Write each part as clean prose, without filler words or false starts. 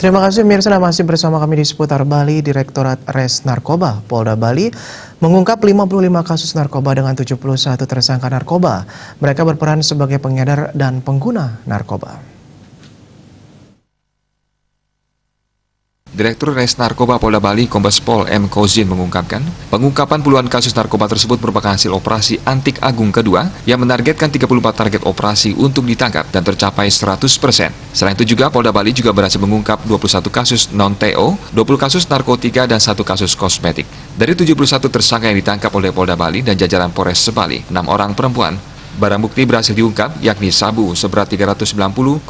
Terima kasih Mirsa, masih bersama kami di seputar Bali. Direktorat Res Narkoba Polda Bali mengungkap 55 kasus narkoba dengan 71 tersangka narkoba. Mereka berperan sebagai pengedar dan pengguna narkoba. Direktur Res Narkoba Polda Bali, Kombes Pol M. Kozin mengungkapkan, pengungkapan puluhan kasus narkoba tersebut merupakan hasil operasi Antik Agung kedua yang menargetkan 34 target operasi untuk ditangkap dan tercapai 100%. Selain itu juga Polda Bali juga berhasil mengungkap 21 kasus non-TO, 20 kasus narkotika dan 1 kasus kosmetik. Dari 71 tersangka yang ditangkap oleh Polda Bali dan jajaran Polres Sebali, 6 orang perempuan. Barang bukti berhasil diungkap, yakni sabu seberat 390,902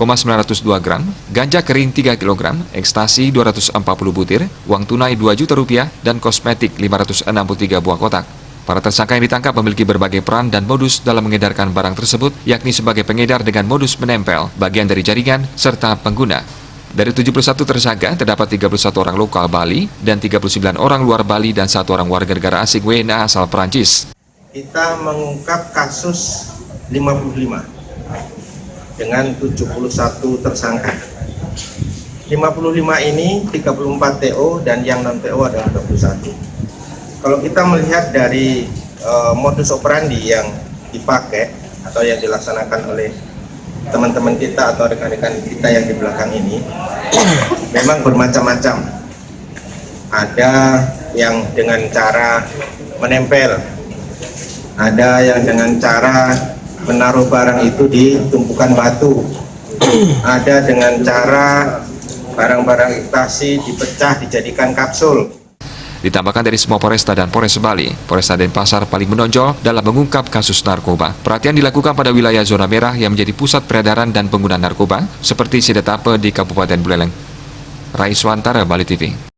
gram, ganja kering 3 kg, ekstasi 240 butir, uang tunai 2 juta rupiah, dan kosmetik 563 buah kotak. Para tersangka yang ditangkap memiliki berbagai peran dan modus dalam mengedarkan barang tersebut, yakni sebagai pengedar dengan modus menempel, bagian dari jaringan, serta pengguna. Dari 71 tersangka, terdapat 31 orang lokal Bali dan 39 orang luar Bali dan 1 orang warga negara asing WNA asal Perancis. Kita mengungkap kasus 55 dengan 71 tersangka. 55 ini 34 TO dan yang non TO adalah 21. Kalau kita melihat dari modus operandi yang dipakai atau yang dilaksanakan oleh teman-teman kita atau rekan-rekan kita yang di belakang ini, memang bermacam-macam. Ada yang dengan cara menempel, ada yang dengan cara menaruh barang itu di tumpukan batu, ada dengan cara barang-barang ekstasi dipecah dijadikan kapsul. Ditambahkan dari semua Polresta dan Polres Bali, Polresta Denpasar paling menonjol dalam mengungkap kasus narkoba. Perhatian dilakukan pada wilayah zona merah yang menjadi pusat peredaran dan penggunaan narkoba, seperti Sidetape di Kabupaten Buleleng. Rai Swantara, Bali TV.